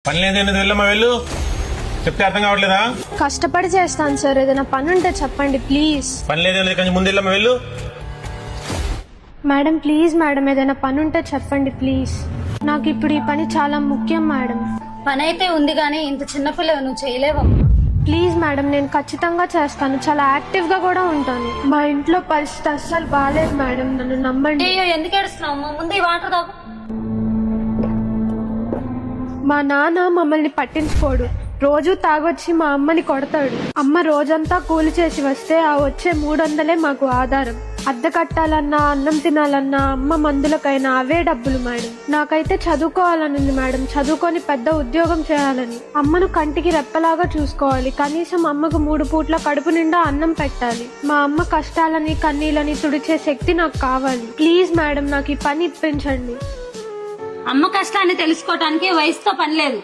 పని లేదేంటి వెళ్ళమ్మా వెళ్ళు. చెప్తే అర్థం కావట్లేదా? కష్టపడి చేస్తాను సార్, ఏదైనా పని ఉంటే చెప్పండి ప్లీజ్. పని లేదేంటి కొంచెం ముందు వెళ్ళమ్మా వెళ్ళు. మేడం ప్లీజ్ మేడం, ఏదైనా పని ఉంటే చెప్పండి ప్లీజ్. నాకు ఇప్పుడు ఈ పని చాలా ముఖ్యం మేడం. పని అయితే ఉంది కానీ ఇంత చిన్నపిల్లవు నువ్వు చేయలేవమ్మా. ప్లీజ్ మేడం, నేను ఖచ్చితంగా చేస్తాను. చాలా యాక్టివ్ గా కూడా ఉంటాను. మా ఇంట్లో పరిస్థితి అస్సలు బాగాలేదు మేడం, నన్ను నమ్మండి. అయ్యో ఎందుకు ఏడుస్తున్నావు? ముందు ఈ వాటర్ తాగు. మా నాన్న మమ్మల్ని పట్టించుకోడు. రోజు తాగొచ్చి మా అమ్మని కొడతాడు. అమ్మ రోజంతా కూలి చేసి వస్తే ఆ వచ్చే 300 మాకు ఆధారం. అద్దె కట్టాలన్నా, అన్నం తినాలన్నా, అమ్మ మందులకైనా అవే డబ్బులు మేడం. నాకైతే చదువుకోవాలనుంది మేడం, చదువుకొని పెద్ద ఉద్యోగం చేయాలని. అమ్మను కంటికి రెప్పలాగా చూసుకోవాలి. కనీసం అమ్మకు 3 పూట్ల కడుపు నిండా అన్నం పెట్టాలి. మా అమ్మ కష్టాలని కన్నీళ్ళని తుడిచే శక్తి నాకు కావాలి. ప్లీజ్ మేడం, నాకు ఈ పని ఇప్పించండి. అమ్మ కష్టాన్ని తెలుసుకోవటానికి వయసుతో పని లేదు.